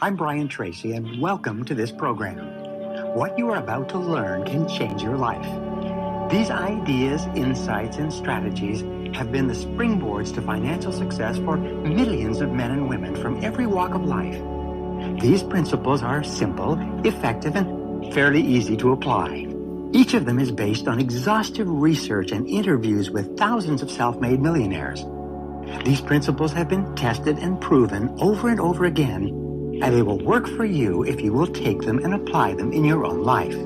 I'm Brian Tracy, and welcome to this program. What you are about to learn can change your life. These ideas, insights, and strategies have been the springboards to financial success for millions of men and women from every walk of life. These principles are simple, effective, and fairly easy to apply. Each of them is based on exhaustive research and interviews with thousands of self-made millionaires. These principles have been tested and proven over and over again, and they will work for you if you will take them and apply them in your own life.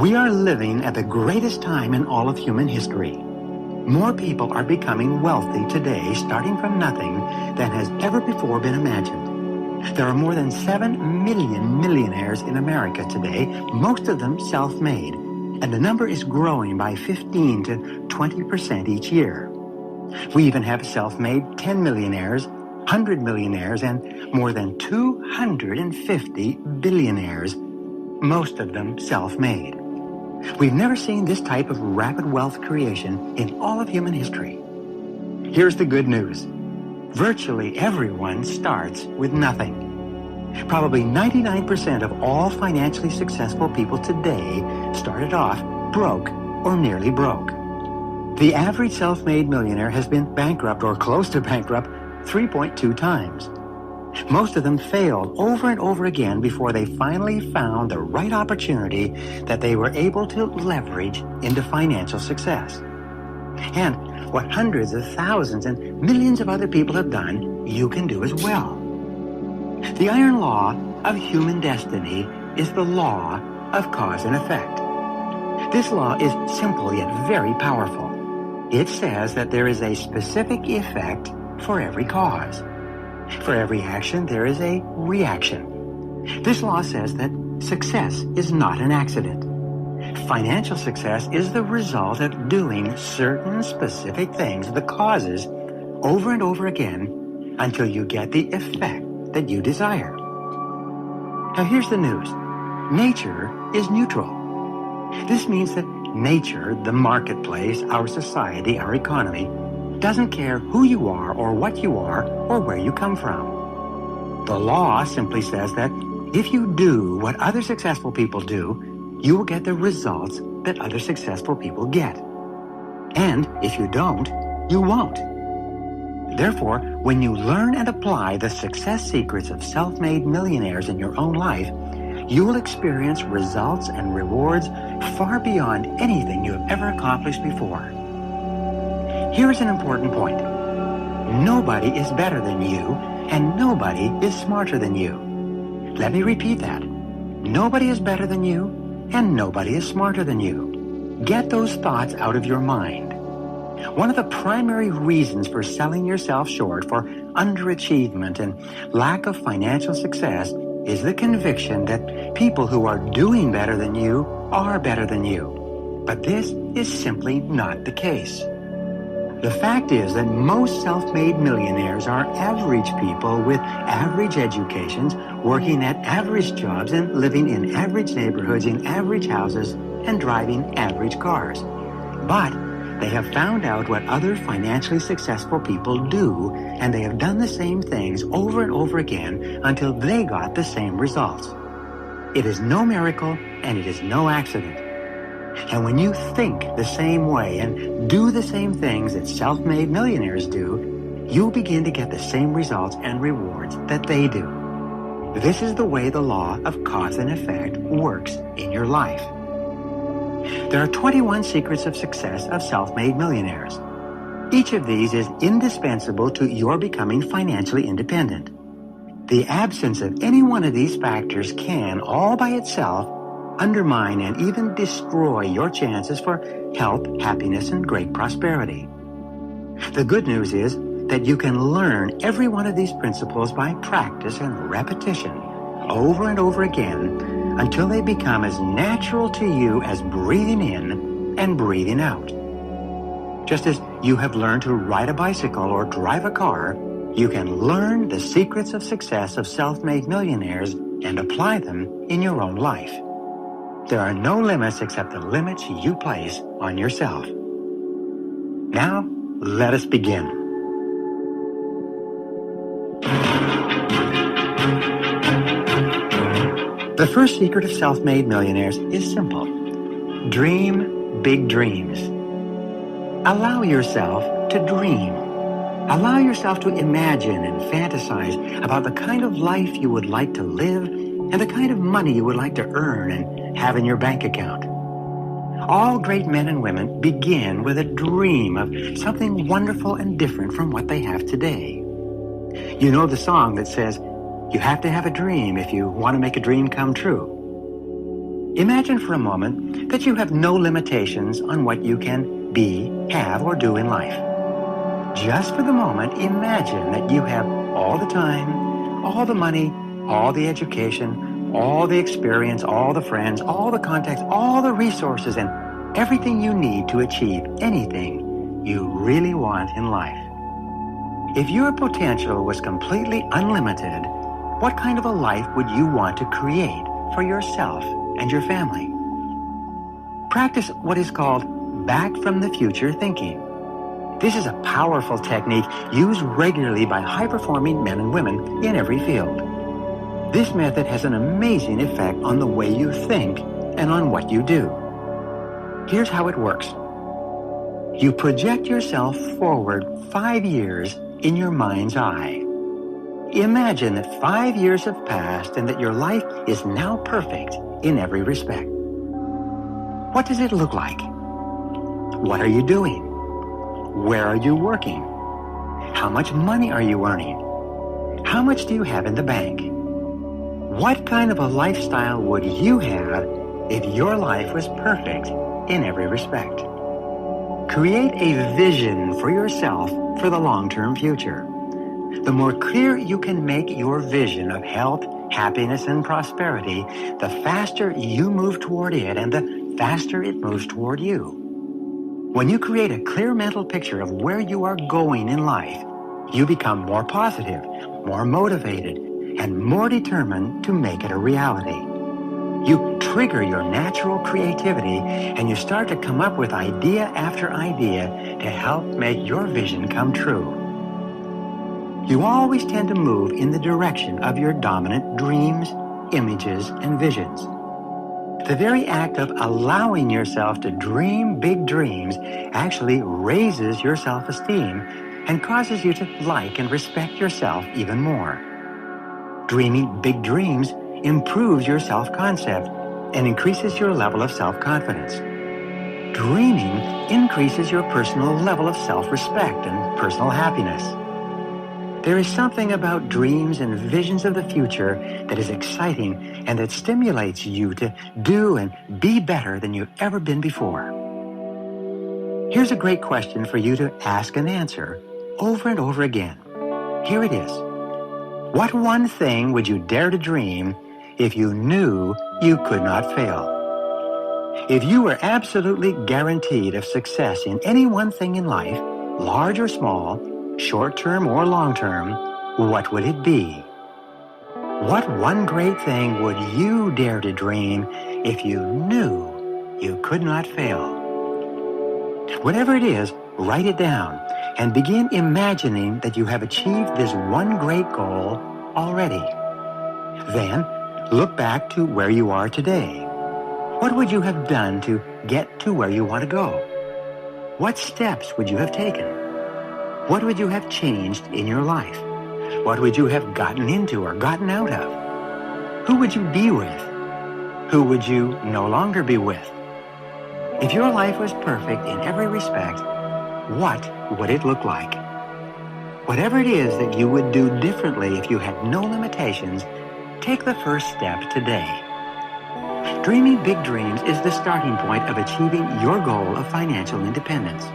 We are living at the greatest time in all of human history. More people are becoming wealthy today, starting from nothing, than has ever before been imagined. There are more than 7 million millionaires in America today, most of them self-made, and the number is growing by 15 to 20% each year. We even have self-made 10 millionaires, 100 millionaires, and more than 250 billionaires, most of them self-made. We've never seen this type of rapid wealth creation in all of human history. Here's the good news. Virtually everyone starts with nothing. Probably 99% of all financially successful people today started off broke or nearly broke. The average self-made millionaire has been bankrupt or close to bankrupt 3.2 times. Most of them failed over and over again before they finally found the right opportunity that they were able to leverage into financial success. And what hundreds of thousands and millions of other people have done, you can do as well. The iron law of human destiny is the law of cause and effect. This law is simple yet very powerful. It says that there is a specific effect for every cause. For every action, there is a reaction. This law says that success is not an accident. Financial success is the result of doing certain specific things, the causes, over and over again until you get the effect that you desire. Now here's the news. Nature is neutral. This means that nature, the marketplace, our society, our economy, doesn't care who you are or what you are or where you come from. The law simply says that if you do what other successful people do, you will get the results that other successful people get. And if you don't, you won't. Therefore, when you learn and apply the success secrets of self-made millionaires in your own life, you will experience results and rewards far beyond anything you have ever accomplished before. Here is an important point. Nobody is better than you, and nobody is smarter than you. Let me repeat that. Nobody is better than you, and nobody is smarter than you. Get those thoughts out of your mind. One of the primary reasons for selling yourself short, for underachievement and lack of financial success, is the conviction that people who are doing better than you are better than you. But this is simply not the case. The fact is that most self-made millionaires are average people with average educations, working at average jobs and living in average neighborhoods, in average houses, and driving average cars. But they have found out what other financially successful people do, and they have done the same things over and over again until they got the same results. It is no miracle, and it is no accident. And when you think the same way and do the same things that self-made millionaires do, you'll begin to get the same results and rewards that they do. This is the way the law of cause and effect works in your life. There are 21 secrets of success of self-made millionaires. Each of these is indispensable to your becoming financially independent. The absence of any one of these factors can, all by itself, undermine and even destroy your chances for health, happiness, and great prosperity. The good news is that you can learn every one of these principles by practice and repetition over and over again until they become as natural to you as breathing in and breathing out. Just as you have learned to ride a bicycle or drive a car, you can learn the secrets of success of self-made millionaires and apply them in your own life. There are no limits except the limits you place on yourself. Now, let us begin. The first secret of self-made millionaires is simple. Dream big dreams. Allow yourself to dream. Allow yourself to imagine and fantasize about the kind of life you would like to live and the kind of money you would like to earn and have in your bank account. All great men and women begin with a dream of something wonderful and different from what they have today. You know the song that says, "You have to have a dream if you want to make a dream come true." Imagine for a moment that you have no limitations on what you can be, have, or do in life. Just for the moment, imagine that you have all the time, all the money, all the education, all the experience, all the friends, all the contacts, all the resources, and everything you need to achieve anything you really want in life. If your potential was completely unlimited, what kind of a life would you want to create for yourself and your family? Practice what is called back from the future thinking. This is a powerful technique used regularly by high-performing men and women in every field. This method has an amazing effect on the way you think and on what you do. Here's how it works. You project yourself forward 5 years in your mind's eye. Imagine that 5 years have passed and that your life is now perfect in every respect. What does it look like? What are you doing? Where are you working? How much money are you earning? How much do you have in the bank? What kind of a lifestyle would you have if your life was perfect in every respect? Create a vision for yourself for the long-term future. The more clear you can make your vision of health, happiness, and prosperity, the faster you move toward it and the faster it moves toward you. When you create a clear mental picture of where you are going in life, you become more positive, more motivated, and more determined to make it a reality. You trigger your natural creativity and you start to come up with idea after idea to help make your vision come true. You always tend to move in the direction of your dominant dreams, images, and visions. The very act of allowing yourself to dream big dreams actually raises your self-esteem and causes you to like and respect yourself even more. Dreaming big dreams improves your self-concept and increases your level of self-confidence. Dreaming increases your personal level of self-respect and personal happiness. There is something about dreams and visions of the future that is exciting and that stimulates you to do and be better than you've ever been before. Here's a great question for you to ask and answer over and over again. Here it is. What one thing would you dare to dream if you knew you could not fail? If you were absolutely guaranteed of success in any one thing in life, large or small, short-term or long-term, what would it be? What one great thing would you dare to dream if you knew you could not fail? Whatever it is, write it down and begin imagining that you have achieved this one great goal already. Then, look back to where you are today. What would you have done to get to where you want to go? What steps would you have taken? What would you have changed in your life? What would you have gotten into or gotten out of? Who would you be with? Who would you no longer be with? If your life was perfect in every respect, what would it look like? Whatever it is that you would do differently if you had no limitations, take the first step today. Dreaming big dreams is the starting point of achieving your goal of financial independence.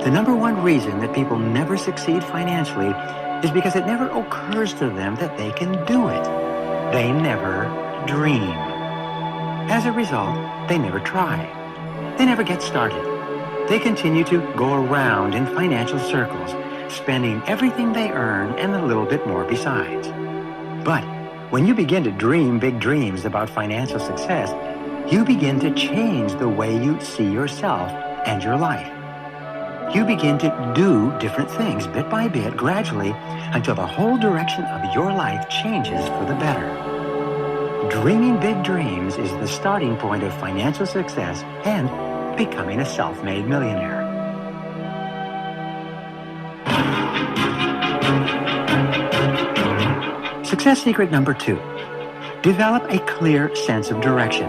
The number one reason that people never succeed financially is because it never occurs to them that they can do it. They never dream. As a result, they never try. They never get started. They continue to go around in financial circles, spending everything they earn and a little bit more besides. But when you begin to dream big dreams about financial success, you begin to change the way you see yourself and your life. You begin to do different things bit by bit, gradually, until the whole direction of your life changes for the better. Dreaming big dreams is the starting point of financial success and becoming a self-made millionaire. Success secret number 2. Develop a clear sense of direction.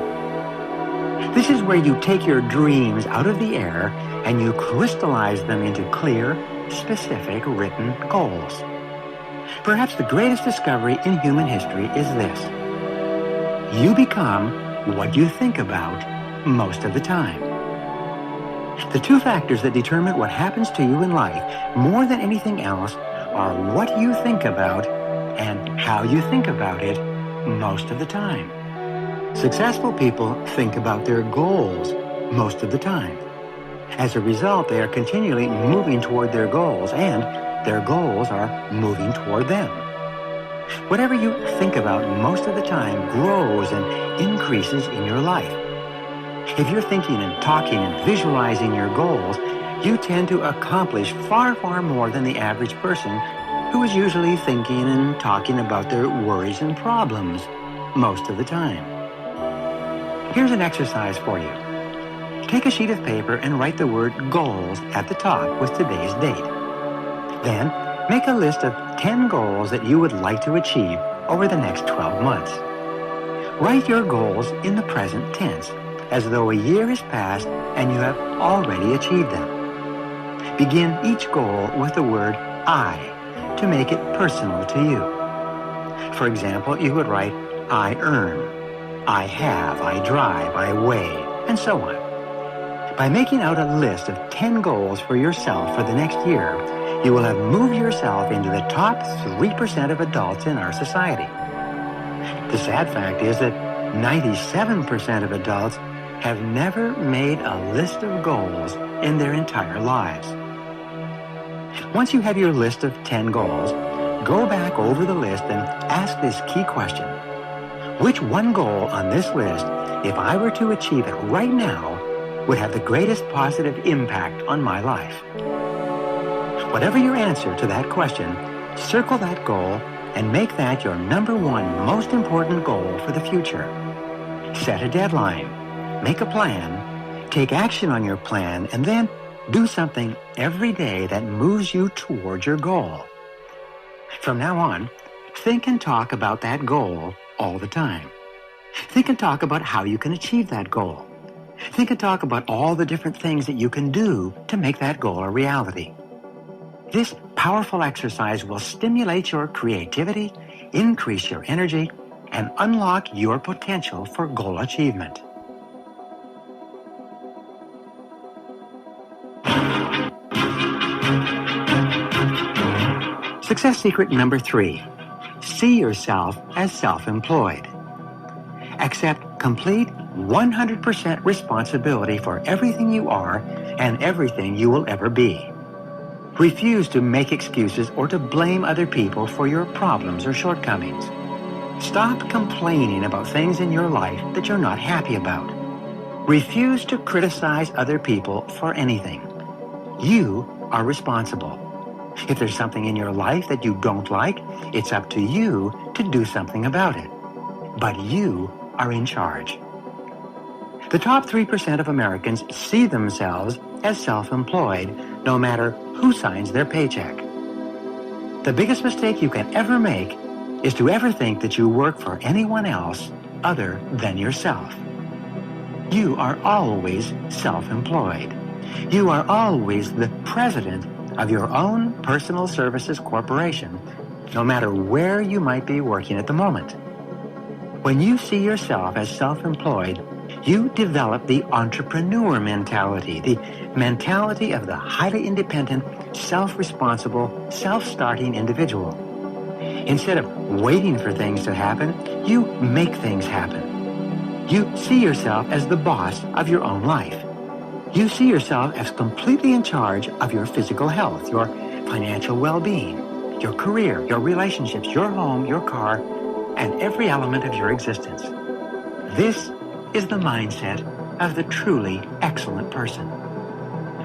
This is where you take your dreams out of the air and you crystallize them into clear, specific, written goals. Perhaps the greatest discovery in human history is this: you become what you think about most of the time. The two factors that determine what happens to you in life more than anything else are what you think about and how you think about it most of the time. Successful people think about their goals most of the time. As a result, they are continually moving toward their goals, and their goals are moving toward them. Whatever you think about most of the time grows and increases in your life. If you're thinking and talking and visualizing your goals, you tend to accomplish far, far more than the average person who is usually thinking and talking about their worries and problems most of the time. Here's an exercise for you. Take a sheet of paper and write the word goals at the top with today's date. Then, make a list of 10 goals that you would like to achieve over the next 12 months. Write your goals in the present tense, as though a year has passed and you have already achieved them. Begin each goal with the word I to make it personal to you. For example, you would write, I earn, I have, I drive, I weigh, and so on. By making out a list of 10 goals for yourself for the next year, you will have moved yourself into the top 3% of adults in our society. The sad fact is that 97% of adults have never made a list of goals in their entire lives. Once you have your list of 10 goals, go back over the list and ask this key question. Which one goal on this list, if I were to achieve it right now, would have the greatest positive impact on my life? Whatever your answer to that question, circle that goal and make that your number one most important goal for the future. Set a deadline, make a plan, take action on your plan, and then do something every day that moves you towards your goal. From now on, think and talk about that goal all the time. Think and talk about how you can achieve that goal. Think and talk about all the different things that you can do to make that goal a reality. This powerful exercise will stimulate your creativity, increase your energy, and unlock your potential for goal achievement. Success secret number 3. See yourself as self-employed. Accept complete 100% responsibility for everything you are and everything you will ever be. Refuse to make excuses or to blame other people for your problems or shortcomings. Stop complaining about things in your life that you're not happy about. Refuse to criticize other people for anything. You are responsible. If there's something in your life that you don't like, it's up to you to do something about it. But you are in charge. The top 3% of Americans see themselves as self-employed, no matter who signs their paycheck. The biggest mistake you can ever make is to ever think that you work for anyone else other than yourself. You are always self-employed. You are always the president of your own personal services corporation, no matter where you might be working at the moment. When you see yourself as self-employed, you develop the entrepreneur mentality, the mentality of the highly independent, self-responsible, self-starting individual. Instead of waiting for things to happen, you make things happen. You see yourself as the boss of your own life. You see yourself as completely in charge of your physical health, your financial well-being, your career, your relationships, your home, your car, and every element of your existence. This is the mindset of the truly excellent person.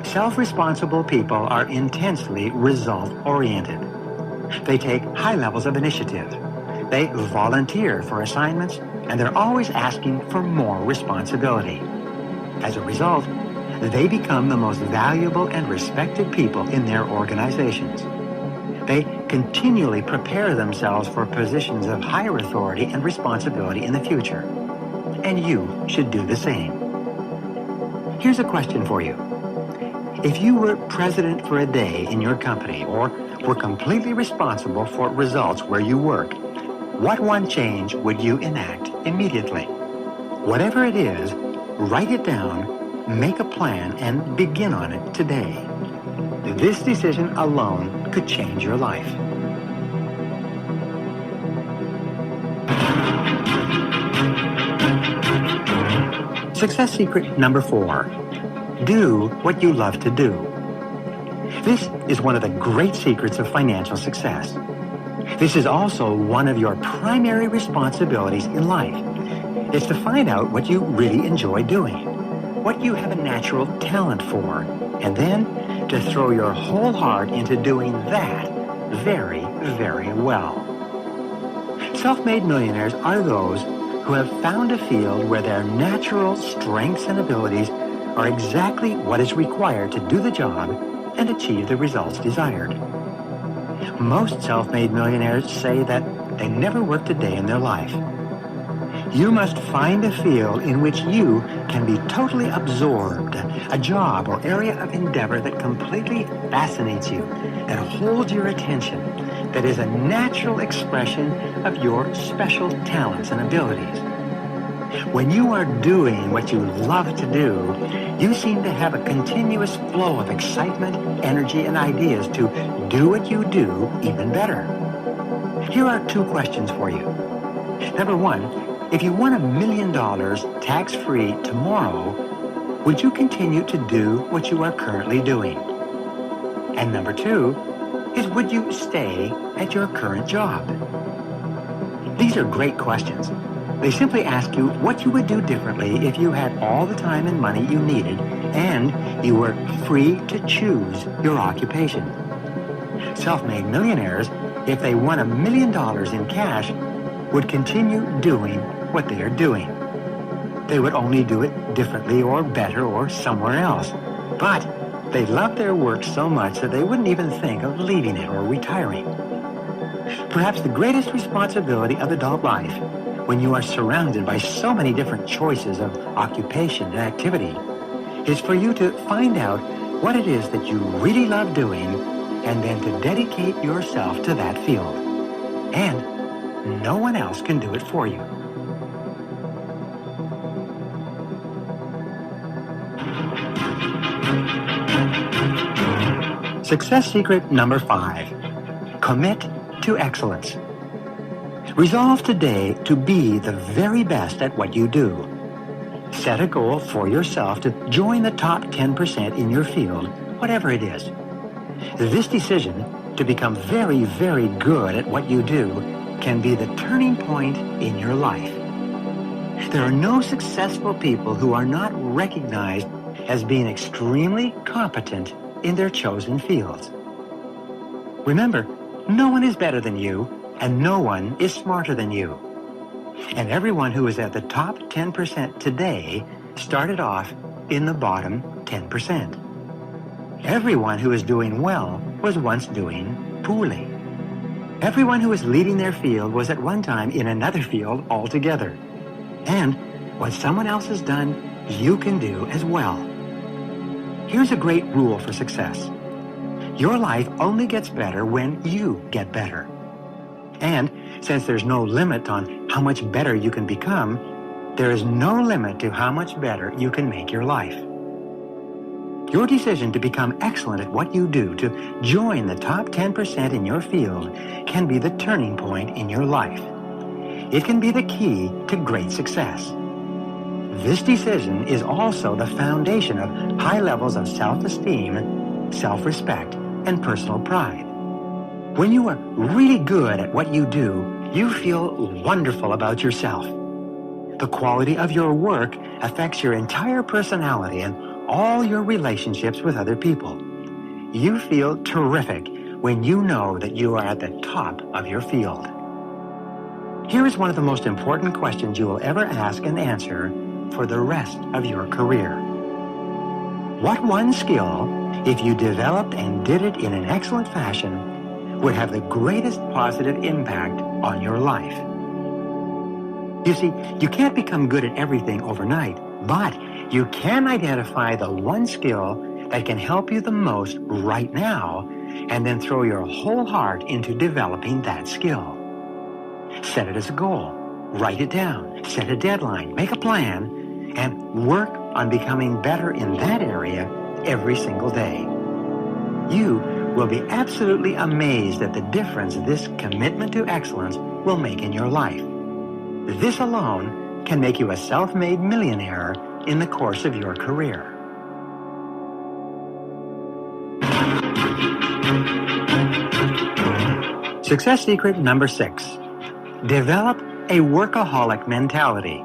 Self-responsible people are intensely result-oriented. They take high levels of initiative. They volunteer for assignments and they're always asking for more responsibility. As a result, they become the most valuable and respected people in their organizations. They continually prepare themselves for positions of higher authority and responsibility in the future. And you should do the same. Here's a question for you. If you were president for a day in your company or were completely responsible for results where you work, what one change would you enact immediately? Whatever it is, write it down, make a plan, and begin on it today. This decision alone could change your life. Success secret number 4. Do what you love to do. This is one of the great secrets of financial success. This is also one of your primary responsibilities in life. It's to find out what you really enjoy doing, what you have a natural talent for, and then to throw your whole heart into doing that very, very well. Self-made millionaires are those who have found a field where their natural strengths and abilities are exactly what is required to do the job and achieve the results desired. Most self-made millionaires say that they never worked a day in their life. You must find a field in which you can be totally absorbed, a job or area of endeavor that completely fascinates you, that holds your attention, that is a natural expression of your special talents and abilities. When you are doing what you love to do, you seem to have a continuous flow of excitement, energy, and ideas to do what you do even better. Here are 2 questions for you. Number 1, if you won $1 million tax-free tomorrow, would you continue to do what you are currently doing? And number 2 is, would you stay at your current job? These are great questions. They simply ask you what you would do differently if you had all the time and money you needed and you were free to choose your occupation. Self-made millionaires, if they won $1 million in cash, would continue doing what they are doing. They would only do it differently or better or somewhere else. But they love their work so much that they wouldn't even think of leaving it or retiring. Perhaps the greatest responsibility of adult life, when you are surrounded by so many different choices of occupation and activity, is for you to find out what it is that you really love doing and then to dedicate yourself to that field. And no one else can do it for you. Success secret number 5. Commit to excellence. Resolve today to be the very best at what you do. Set a goal for yourself to join the top 10% in your field, whatever it is. This decision to become very, very good at what you do can be the turning point in your life. There are no successful people who are not recognized as being extremely competent in their chosen fields. Remember, no one is better than you, and no one is smarter than you. And everyone who is at the top 10% today started off in the bottom 10%. Everyone who is doing well was once doing poorly. Everyone who is leading their field was at one time in another field altogether. And what someone else has done, you can do as well. Here's a great rule for success. Your life only gets better when you get better. And since there's no limit on how much better you can become, there is no limit to how much better you can make your life. Your decision to become excellent at what you do, to join the top 10% in your field, can be the turning point in your life. It can be the key to great success. This decision is also the foundation of high levels of self-esteem, self-respect, and personal pride. When you are really good at what you do, you feel wonderful about yourself. The quality of your work affects your entire personality and all your relationships with other people. You feel terrific when you know that you are at the top of your field. Here is one of the most important questions you will ever ask and answer for the rest of your career. What one skill, if you developed and did it in an excellent fashion, would have the greatest positive impact on your life? You see, you can't become good at everything overnight, but you can identify the one skill that can help you the most right now, and then throw your whole heart into developing that skill. Set it as a goal. Write it down. Set a deadline. Make a plan, and work on becoming better in that area every single day. You will be absolutely amazed at the difference this commitment to excellence will make in your life. This alone can make you a self-made millionaire in the course of your career. Success secret number 6. Develop a workaholic mentality.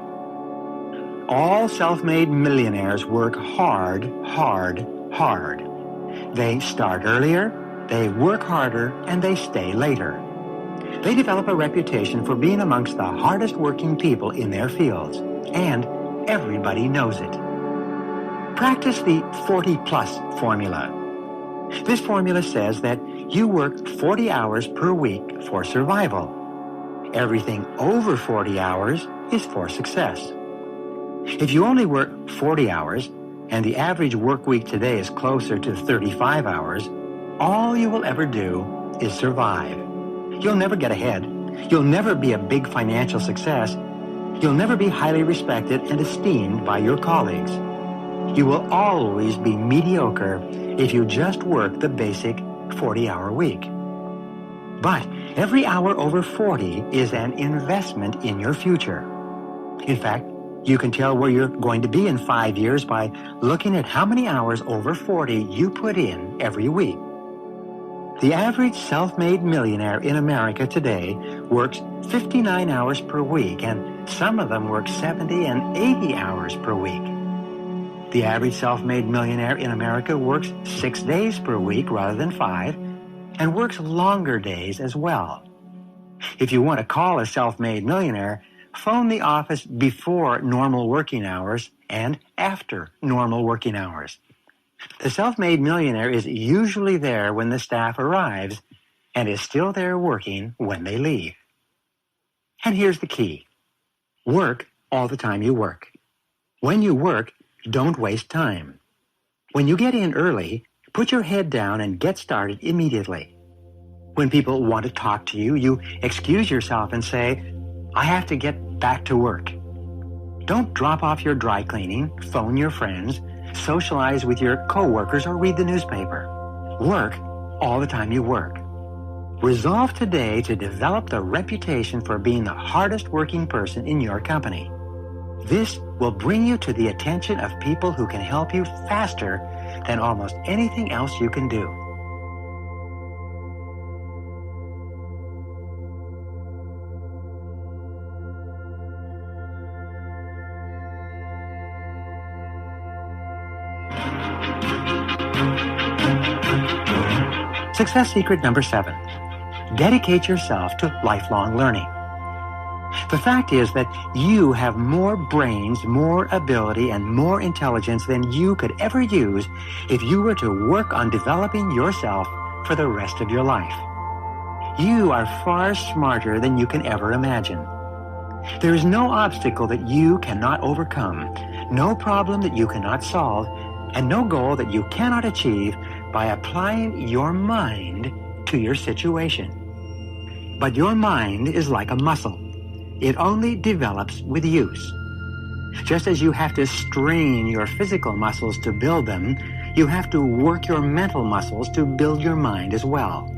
All self-made millionaires work hard, hard, hard. They start earlier, they work harder, and they stay later. They develop a reputation for being amongst the hardest working people in their fields, and everybody knows it. Practice the 40-plus formula. This formula says that you work 40 hours per week for survival. Everything over 40 hours is for success. If you only work 40 hours, and the average work week today is closer to 35 hours, all you will ever do is survive. You'll never get ahead. You'll never be a big financial success. You'll never be highly respected and esteemed by your colleagues. You will always be mediocre if you just work the basic 40-hour week. But every hour over 40 is an investment in your future. In fact, you can tell where you're going to be in 5 years by looking at how many hours over 40 you put in every week. The average self-made millionaire in America today works 59 hours per week, and some of them work 70 and 80 hours per week. The average self-made millionaire in America works 6 days per week rather than 5, and works longer days as well. If you want to call a self-made millionaire, phone the office before normal working hours and after normal working hours. The self-made millionaire is usually there when the staff arrives and is still there working when they leave. And here's the key. Work all the time you work. When you work, don't waste time. When you get in early, put your head down and get started immediately. When people want to talk to you, you excuse yourself and say, "I have to get back to work." Don't drop off your dry cleaning, phone your friends, socialize with your coworkers, or read the newspaper. Work all the time you work. Resolve today to develop the reputation for being the hardest working person in your company. This will bring you to the attention of people who can help you faster than almost anything else you can do. Success secret number 7. Dedicate yourself to lifelong learning. The fact is that you have more brains, more ability, and more intelligence than you could ever use if you were to work on developing yourself for the rest of your life. You are far smarter than you can ever imagine. There is no obstacle that you cannot overcome, no problem that you cannot solve, and no goal that you cannot achieve by applying your mind to your situation. But your mind is like a muscle. It only develops with use. Just as you have to strain your physical muscles to build them, you have to work your mental muscles to build your mind as well.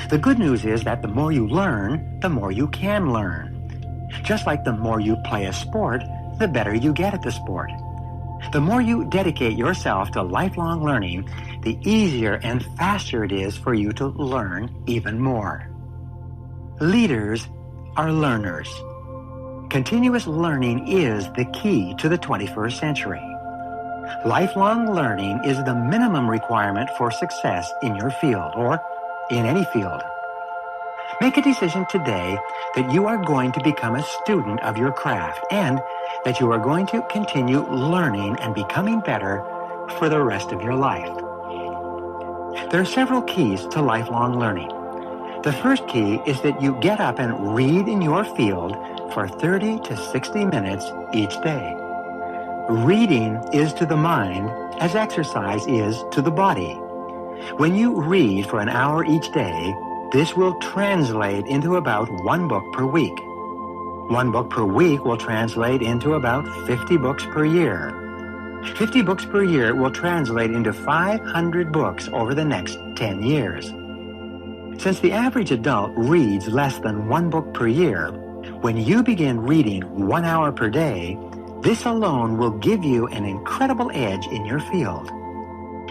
The good news is that the more you learn, the more you can learn. Just like the more you play a sport, the better you get at the sport. The more you dedicate yourself to lifelong learning, the easier and faster it is for you to learn even more. Leaders are learners. Continuous learning is the key to the 21st century. Lifelong learning is the minimum requirement for success in your field or in any field. Make a decision today that you are going to become a student of your craft and that you are going to continue learning and becoming better for the rest of your life. There are several keys to lifelong learning. The first key is that you get up and read in your field for 30 to 60 minutes each day. Reading is to the mind as exercise is to the body. When you read for an hour each day, this will translate into about 1 book per week. 1 book per week will translate into about 50 books per year. 50 books per year will translate into 500 books over the next 10 years. Since the average adult reads less than 1 book per year, when you begin reading 1 hour per day, this alone will give you an incredible edge in your field.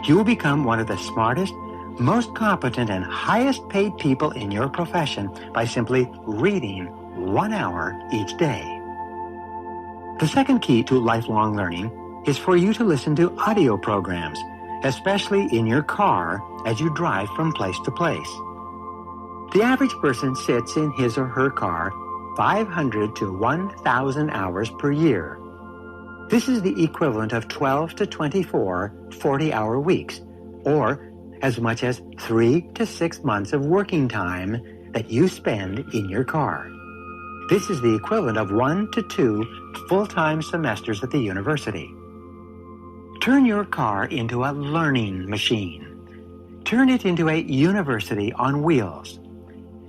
You will become one of the smartest, most competent, and highest paid people in your profession by simply reading 1 hour each day. The second key to lifelong learning is for you to listen to audio programs, especially in your car as you drive from place to place. The average person sits in his or her car 500 to 1,000 hours per year. This is the equivalent of 12 to 24 40-hour weeks, or as much as 3 to 6 months of working time that you spend in your car. This is the equivalent of 1 to 2 full-time semesters at the university. Turn your car into a learning machine. Turn it into a university on wheels.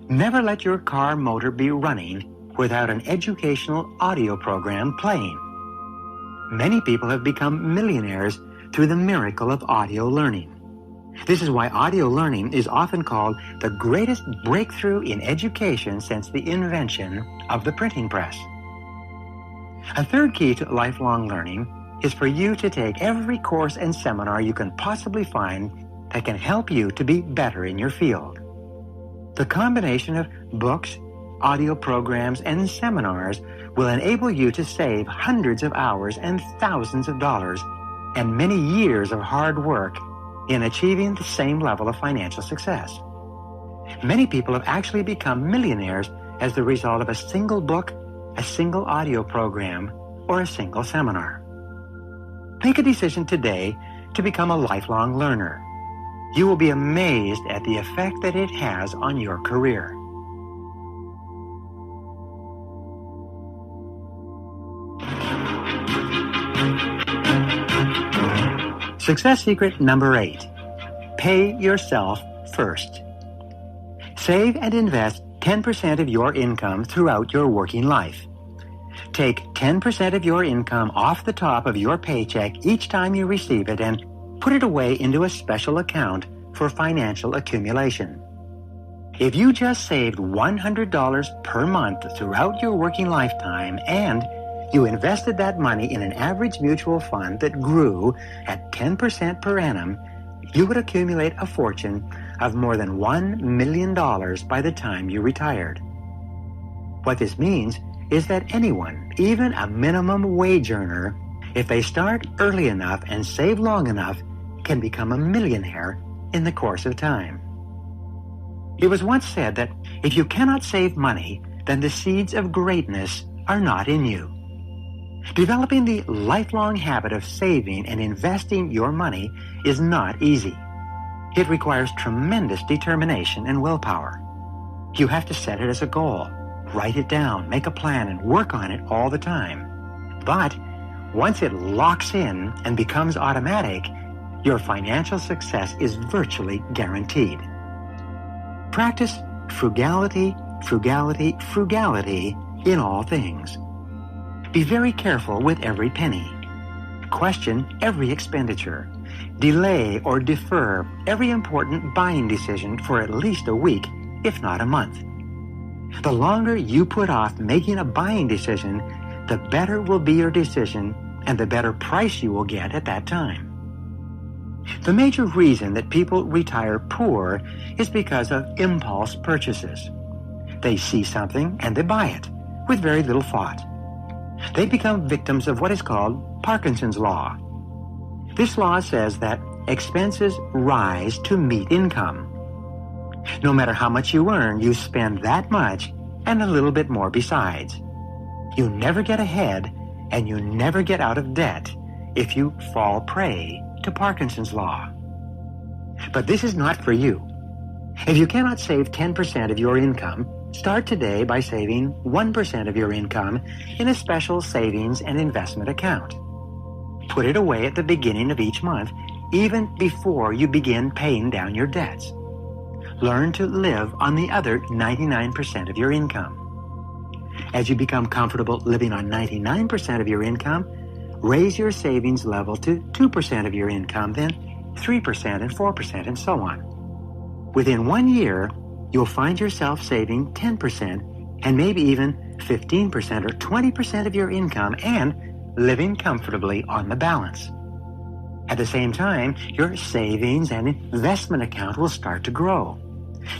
Never let your car motor be running without an educational audio program playing. Many people have become millionaires through the miracle of audio learning. This is why audio learning is often called the greatest breakthrough in education since the invention of the printing press. A third key to lifelong learning is for you to take every course and seminar you can possibly find that can help you to be better in your field. The combination of books, audio programs, and seminars will enable you to save hundreds of hours and thousands of dollars and many years of hard work in achieving the same level of financial success. Many people have actually become millionaires as the result of a single book, a single audio program, or a single seminar. Make a decision today to become a lifelong learner. You will be amazed at the effect that it has on your career. Success secret number 8. Pay yourself first. Save and invest 10% of your income throughout your working life. Take 10% of your income off the top of your paycheck each time you receive it and put it away into a special account for financial accumulation. If you just saved $100 per month throughout your working lifetime and you invested that money in an average mutual fund that grew at 10% per annum, you would accumulate a fortune of more than $1 million by the time you retired. What this means is that anyone, even a minimum wage earner, if they start early enough and save long enough, can become a millionaire in the course of time. It was once said that if you cannot save money, then the seeds of greatness are not in you. Developing the lifelong habit of saving and investing your money is not easy. It requires tremendous determination and willpower. You have to set it as a goal, write it down, make a plan, and work on it all the time. But once it locks in and becomes automatic, your financial success is virtually guaranteed. Practice frugality, frugality, frugality in all things. Be very careful with every penny. Question every expenditure. Delay or defer every important buying decision for at least a week, if not a month. The longer you put off making a buying decision, the better will be your decision and the better price you will get at that time. The major reason that people retire poor is because of impulse purchases. They see something and they buy it with very little thought. They become victims of what is called Parkinson's Law. This law says that expenses rise to meet income. No matter how much you earn, you spend that much and a little bit more besides. You never get ahead and you never get out of debt if you fall prey to Parkinson's law. But this is not for you. If you cannot save 10% of your income, start today by saving 1% of your income in a special savings and investment account. Put it away at the beginning of each month, even before you begin paying down your debts. Learn to live on the other 99% of your income. As you become comfortable living on 99% of your income, raise your savings level to 2% of your income, then 3% and 4% and so on. Within 1 year, you'll find yourself saving 10% and maybe even 15% or 20% of your income and living comfortably on the balance. At the same time, your savings and investment account will start to grow.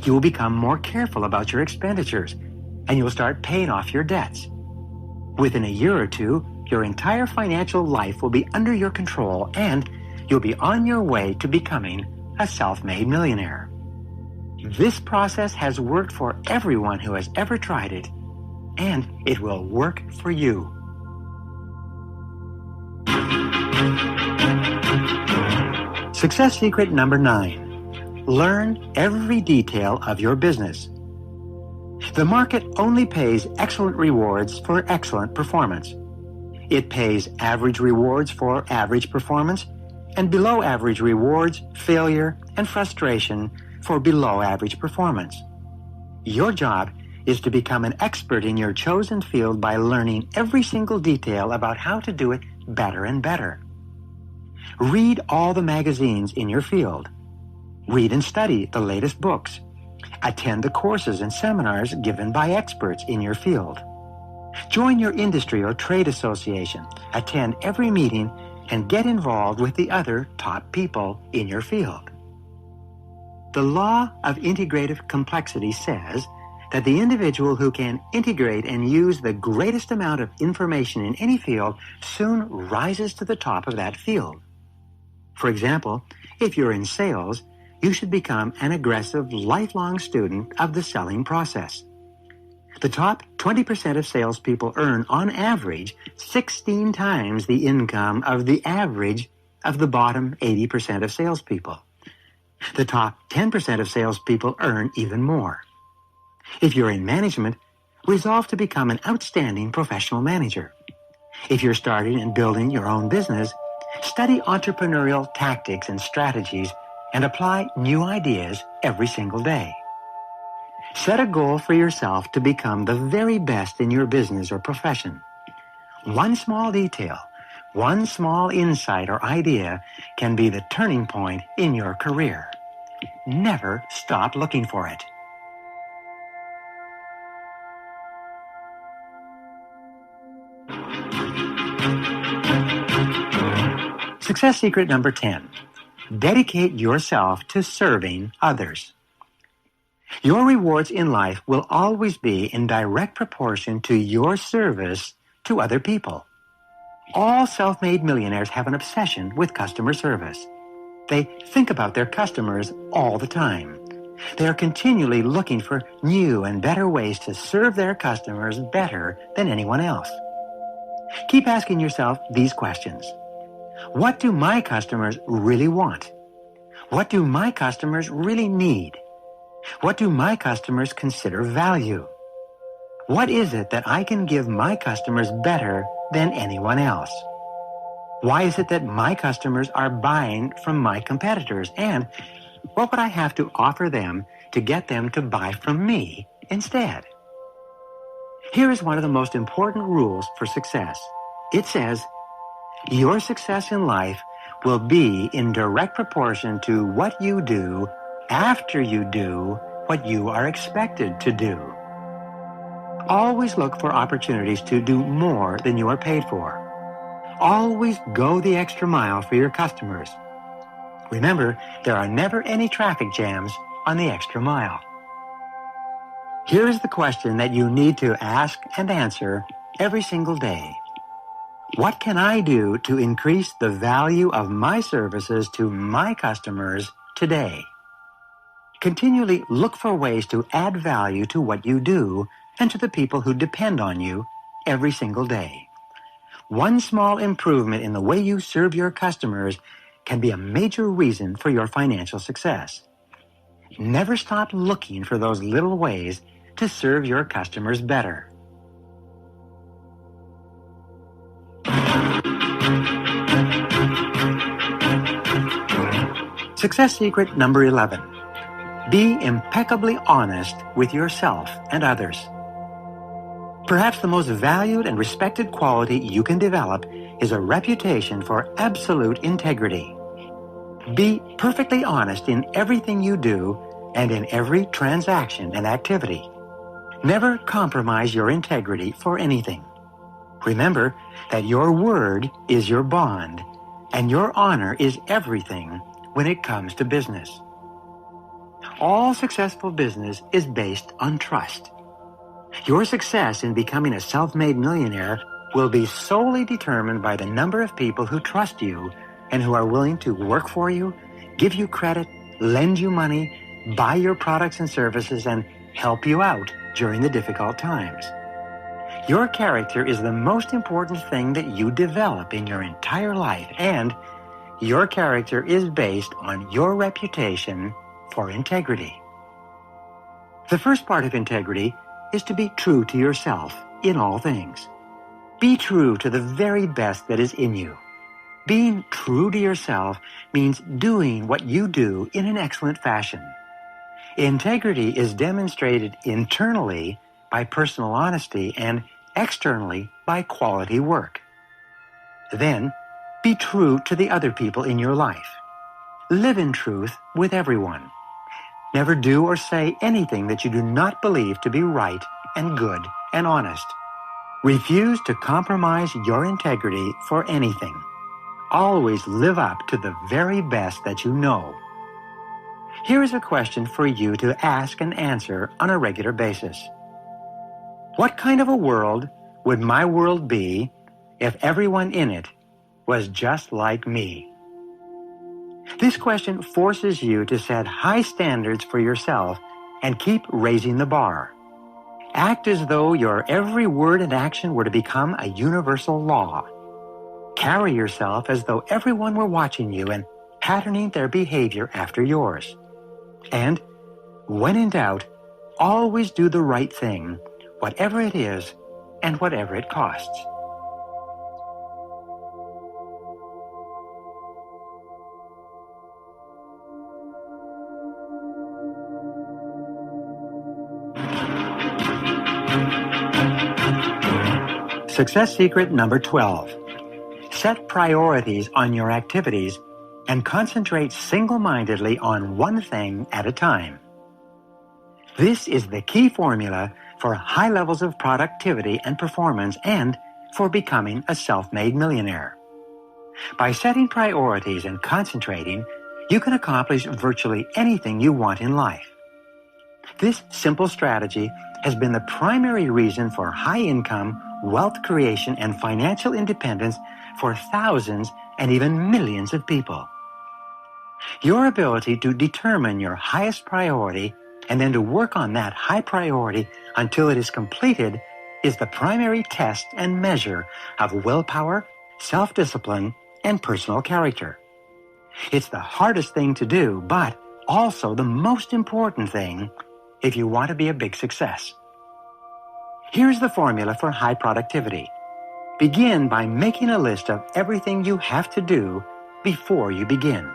You will become more careful about your expenditures, and you'll start paying off your debts. Within a year or two, your entire financial life will be under your control, and you'll be on your way to becoming a self-made millionaire. This process has worked for everyone who has ever tried it, and it will work for you. Success secret number 9. Learn every detail of your business. The market only pays excellent rewards for excellent performance. It pays average rewards for average performance, and below average rewards, failure, and frustration for below average performance. Your job is to become an expert in your chosen field by learning every single detail about how to do it better and better. Read all the magazines in your field. Read and study the latest books. Attend the courses and seminars given by experts in your field. Join your industry or trade association. Attend every meeting and get involved with the other top people in your field. The law of integrative complexity says that the individual who can integrate and use the greatest amount of information in any field soon rises to the top of that field. For example, if you're in sales, you should become an aggressive, lifelong student of the selling process. The top 20% of salespeople earn, on average, 16 times the income of the average of the bottom 80% of salespeople. The top 10% of salespeople earn even more. If you're in management, resolve to become an outstanding professional manager. If you're starting and building your own business, study entrepreneurial tactics and strategies and apply new ideas every single day. Set a goal for yourself to become the very best in your business or profession. One small detail, one small insight or idea can be the turning point in your career. Never stop looking for it. Success secret number 10. Dedicate yourself to serving others. Your rewards in life will always be in direct proportion to your service to other people. All self-made millionaires have an obsession with customer service. They think about their customers all the time. They are continually looking for new and better ways to serve their customers better than anyone else. Keep asking yourself these questions. What do my customers really want? What do my customers really need? What do my customers consider value? What is it that I can give my customers better than anyone else? Why is it that my customers are buying from my competitors? And what would I have to offer them to get them to buy from me instead? Here is one of the most important rules for success. It says, your success in life will be in direct proportion to what you do after you do what you are expected to do. Always look for opportunities to do more than you are paid for. Always go the extra mile for your customers. Remember, there are never any traffic jams on the extra mile. Here is the question that you need to ask and answer every single day. What can I do to increase the value of my services to my customers today? Continually look for ways to add value to what you do and to the people who depend on you every single day. One small improvement in the way you serve your customers can be a major reason for your financial success. Never stop looking for those little ways to serve your customers better. Success secret number 11. Be impeccably honest with yourself and others. Perhaps the most valued and respected quality you can develop is a reputation for absolute integrity. Be perfectly honest in everything you do and in every transaction and activity. Never compromise your integrity for anything. Remember that your word is your bond, and your honor is everything when it comes to business. All successful business is based on trust. Your success in becoming a self-made millionaire will be solely determined by the number of people who trust you and who are willing to work for you, give you credit, lend you money, buy your products and services, and help you out during the difficult times. Your character is the most important thing that you develop in your entire life, and your character is based on your reputation for integrity. The first part of integrity is to be true to yourself in all things. Be true to the very best that is in you. Being true to yourself means doing what you do in an excellent fashion. Integrity is demonstrated internally by personal honesty and externally by quality work. Then, be true to the other people in your life. Live in truth with everyone. Never do or say anything that you do not believe to be right and good and honest. Refuse to compromise your integrity for anything. Always live up to the very best that you know. Here is a question for you to ask and answer on a regular basis. What kind of a world would my world be if everyone in it was just like me? This question forces you to set high standards for yourself and keep raising the bar. Act as though your every word and action were to become a universal law. Carry yourself as though everyone were watching you and patterning their behavior after yours. And, when in doubt, always do the right thing, whatever it is and whatever it costs. Success secret number 12. Set priorities on your activities and concentrate single-mindedly on one thing at a time. This is the key formula for high levels of productivity and performance and for becoming a self-made millionaire. By setting priorities and concentrating, you can accomplish virtually anything you want in life. This simple strategy has been the primary reason for high income, wealth creation, and financial independence for thousands and even millions of people. Your ability to determine your highest priority and then to work on that high priority until it is completed is the primary test and measure of willpower, self-discipline, and personal character. It's the hardest thing to do, but also the most important thing if you want to be a big success. Here's the formula for high productivity. Begin by making a list of everything you have to do before you begin.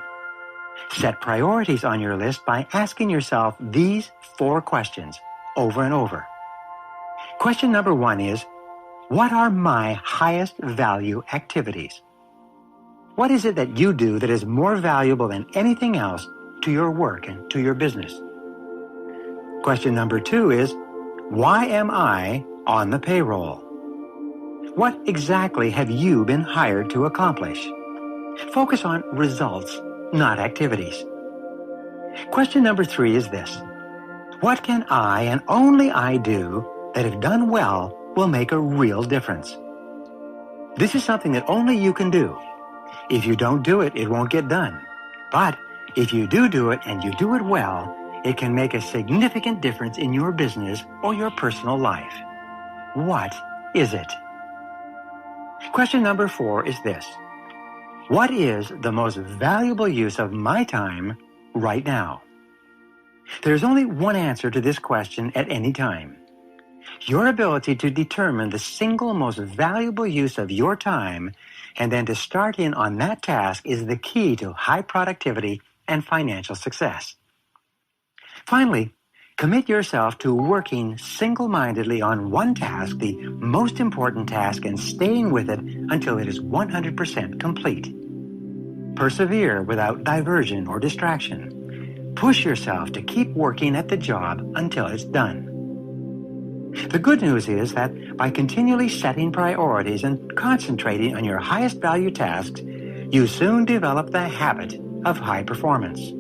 Set priorities on your list by asking yourself these 4 questions over and over. Question number 1 is, what are my highest value activities? What is it that you do that is more valuable than anything else to your work and to your business? Question number 2 is, why am I on the payroll? What exactly have you been hired to accomplish? Focus on results, not activities. Question number 3 is this. What can I and only I do that if done well will make a real difference? This is something that only you can do. If you don't do it, it won't get done. But if you do it and you do it well, It can make a significant difference in your business or your personal life. What is it? Question number 4 is this. What is the most valuable use of my time right now? There's only one answer to this question at any time. Your ability to determine the single most valuable use of your time and then to start in on that task is the key to high productivity and financial success. Finally, commit yourself to working single-mindedly on one task, the most important task, and staying with it until it is 100% complete. Persevere without diversion or distraction. Push yourself to keep working at the job until it's done. The good news is that by continually setting priorities and concentrating on your highest value tasks, you soon develop the habit of high performance.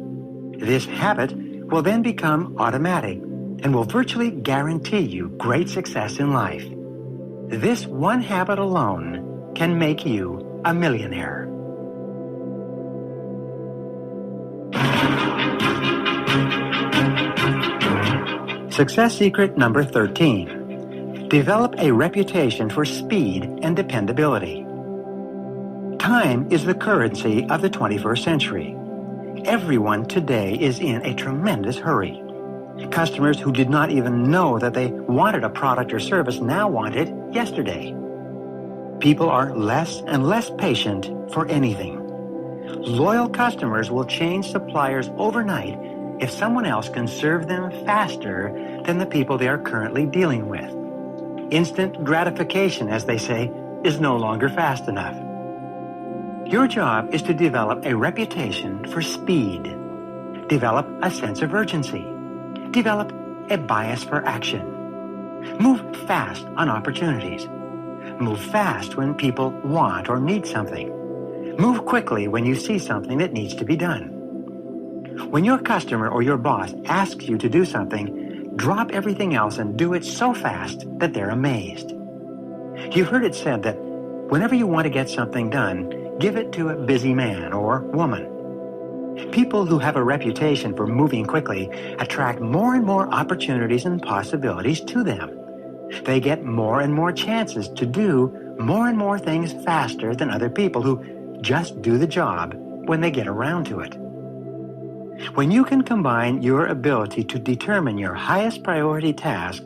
This habit will then become automatic and will virtually guarantee you great success in life. This one habit alone can make you a millionaire. Success secret number 13. Develop a reputation for speed and dependability. Time is the currency of the 21st century. Everyone today is in a tremendous hurry. Customers who did not even know that they wanted a product or service now want it yesterday. People are less and less patient for anything. Loyal customers will change suppliers overnight if someone else can serve them faster than the people they are currently dealing with. Instant gratification, as they say, is no longer fast enough. Your job is to develop a reputation for speed. Develop a sense of urgency. Develop a bias for action. Move fast on opportunities. Move fast when people want or need something. Move quickly when you see something that needs to be done. When your customer or your boss asks you to do something, drop everything else and do it so fast that they're amazed. You've heard it said that whenever you want to get something done, give it to a busy man or woman. People who have a reputation for moving quickly attract more and more opportunities and possibilities to them. They get more and more chances to do more and more things faster than other people who just do the job when they get around to it. When you can combine your ability to determine your highest priority task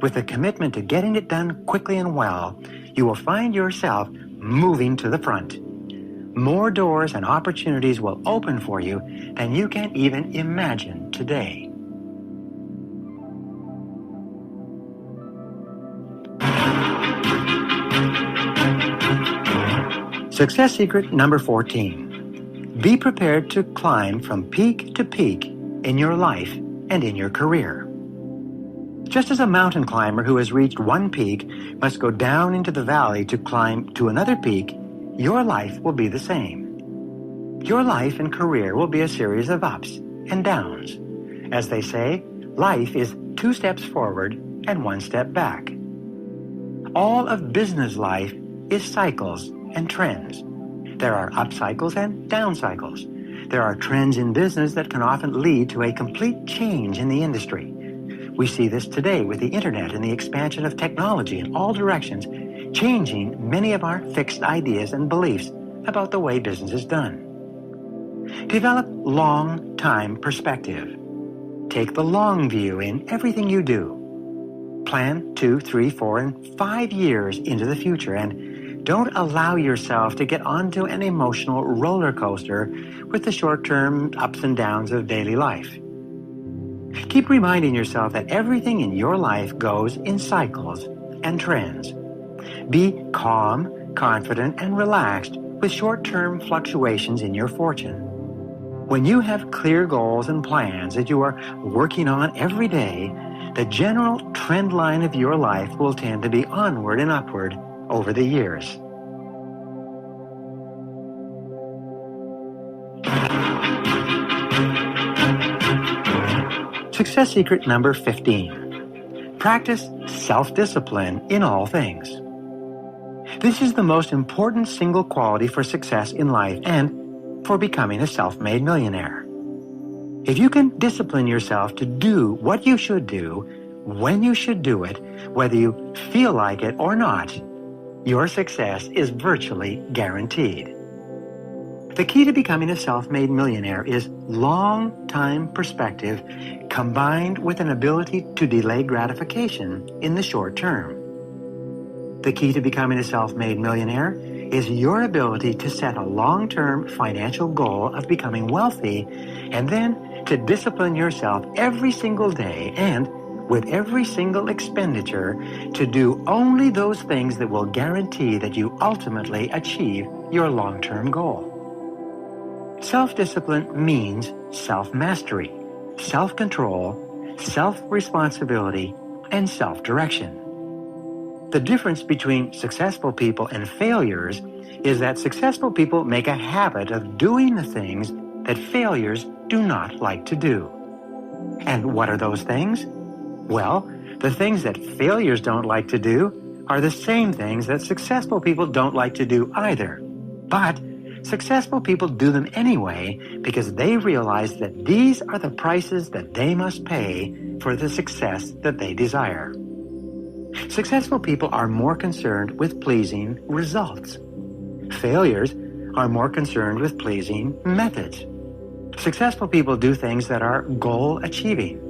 with a commitment to getting it done quickly and well, you will find yourself moving to the front. More doors and opportunities will open for you than you can even imagine today. Success secret number 14. Be prepared to climb from peak to peak in your life and in your career. Just as a mountain climber who has reached one peak must go down into the valley to climb to another peak, your life will be the same. Your life and career will be a series of ups and downs. As they say, life is 2 steps forward and 1 step back. All of business life is cycles and trends. There are up cycles and down cycles. There are trends in business that can often lead to a complete change in the industry. We see this today with the internet and the expansion of technology in all directions, changing many of our fixed ideas and beliefs about the way business is done. Develop long-time perspective. Take the long view in everything you do. Plan 2, 3, 4, and 5 years into the future, and don't allow yourself to get onto an emotional roller coaster with the short-term ups and downs of daily life. Keep reminding yourself that everything in your life goes in cycles and trends. Be calm, confident, and relaxed with short-term fluctuations in your fortune. When you have clear goals and plans that you are working on every day, the general trend line of your life will tend to be onward and upward over the years. Success secret number 15. Practice self-discipline in all things. This is the most important single quality for success in life and for becoming a self-made millionaire. If you can discipline yourself to do what you should do, when you should do it, whether you feel like it or not, your success is virtually guaranteed. The key to becoming a self-made millionaire is long-time perspective combined with an ability to delay gratification in the short term. The key to becoming a self-made millionaire is your ability to set a long-term financial goal of becoming wealthy and then to discipline yourself every single day and with every single expenditure to do only those things that will guarantee that you ultimately achieve your long-term goal. Self-discipline means self-mastery, self-control, self-responsibility, and self-direction. The difference between successful people and failures is that successful people make a habit of doing the things that failures do not like to do. And what are those things? Well, the things that failures don't like to do are the same things that successful people don't like to do either. But successful people do them anyway because they realize that these are the prices that they must pay for the success that they desire. Successful people are more concerned with pleasing results. Failures are more concerned with pleasing methods. Successful people do things that are goal-achieving.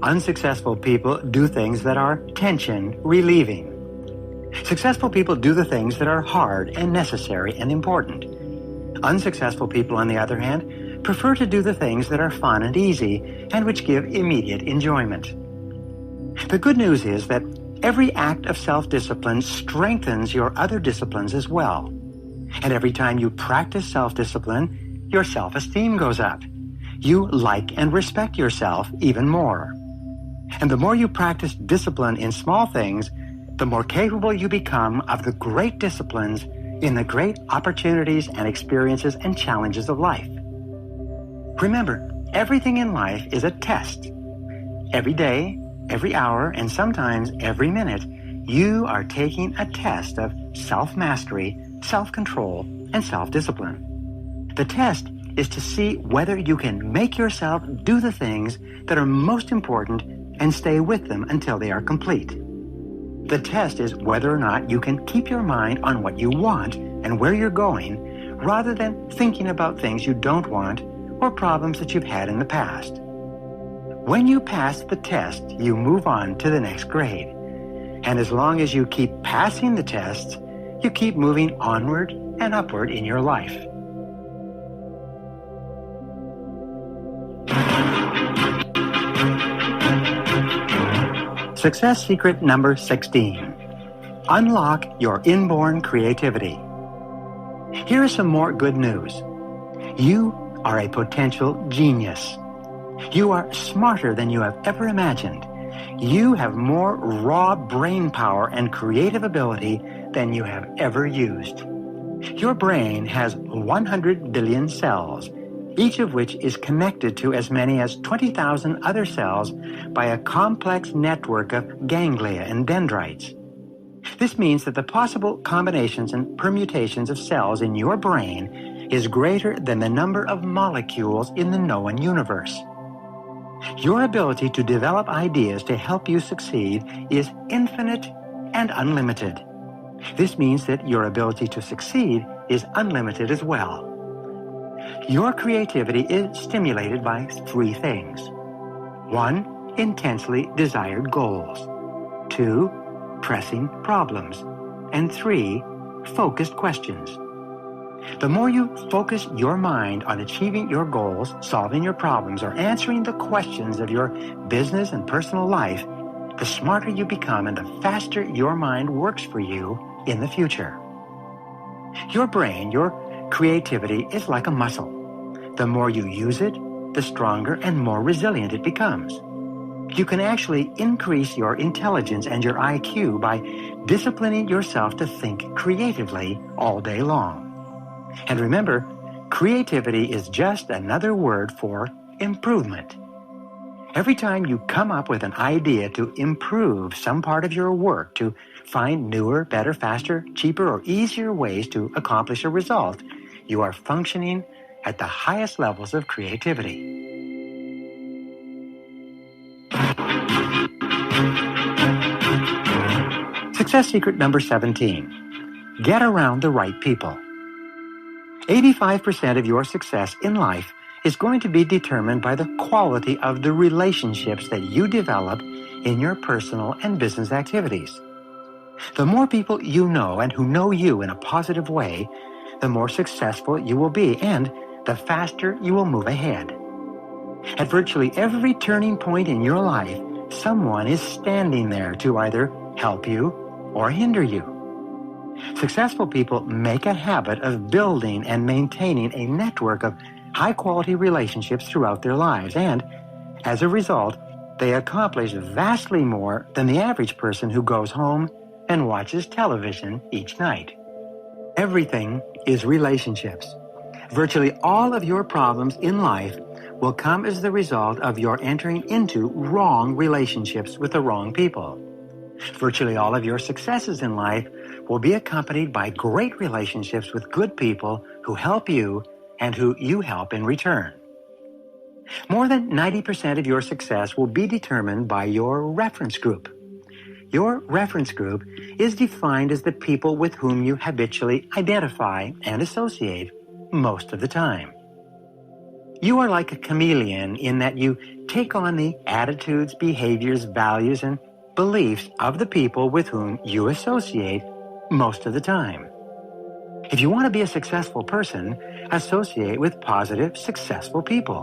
Unsuccessful people do things that are tension-relieving. Successful people do the things that are hard and necessary and important. Unsuccessful people, on the other hand, prefer to do the things that are fun and easy and which give immediate enjoyment. The good news is that every act of self-discipline strengthens your other disciplines as well. And every time you practice self-discipline, your self-esteem goes up. You like and respect yourself even more. And the more you practice discipline in small things, the more capable you become of the great disciplines in the great opportunities and experiences and challenges of life. Remember, everything in life is a test. Every day, every hour, and sometimes every minute, you are taking a test of self-mastery, self-control, and self-discipline. The test is to see whether you can make yourself do the things that are most important and stay with them until they are complete. The test is whether or not you can keep your mind on what you want and where you're going, rather than thinking about things you don't want or problems that you've had in the past. When you pass the test, you move on to the next grade. And as long as you keep passing the tests, you keep moving onward and upward in your life. Success secret number 16. Unlock your inborn creativity. Here is some more good news. You are a potential genius. You are smarter than you have ever imagined. You have more raw brain power and creative ability than you have ever used. Your brain has 100 billion cells, each of which is connected to as many as 20,000 other cells by a complex network of ganglia and dendrites. This means that the possible combinations and permutations of cells in your brain is greater than the number of molecules in the known universe. Your ability to develop ideas to help you succeed is infinite and unlimited. This means that your ability to succeed is unlimited as well. Your creativity is stimulated by three things. 1, intensely desired goals. 2, pressing problems. And 3, focused questions. The more you focus your mind on achieving your goals, solving your problems, or answering the questions of your business and personal life, the smarter you become and the faster your mind works for you in the future. Your brain, your creativity, is like a muscle. The more you use it, the stronger and more resilient it becomes. You can actually increase your intelligence and your IQ by disciplining yourself to think creatively all day long. And remember, creativity is just another word for improvement. Every time you come up with an idea to improve some part of your work, to find newer, better, faster, cheaper, or easier ways to accomplish a result, you are functioning at the highest levels of creativity. Success secret number 17. Get around the right people. 85% of your success in life is going to be determined by the quality of the relationships that you develop in your personal and business activities. The more people you know and who know you in a positive way, the more successful you will be and the faster you will move ahead. At virtually every turning point in your life, someone is standing there to either help you or hinder you. Successful people make a habit of building and maintaining a network of high-quality relationships throughout their lives, and as a result, they accomplish vastly more than the average person who goes home and watches television each night. Everything is relationships. Virtually all of your problems in life will come as the result of your entering into wrong relationships with the wrong people. Virtually all of your successes in life will be accompanied by great relationships with good people who help you and who you help in return. More than 90% of your success will be determined by your reference group. Your reference group is defined as the people with whom you habitually identify and associate most of the time. You are like a chameleon in that you take on the attitudes, behaviors, values, and beliefs of the people with whom you associate most of the time. If you want to be a successful person, associate with positive, successful people.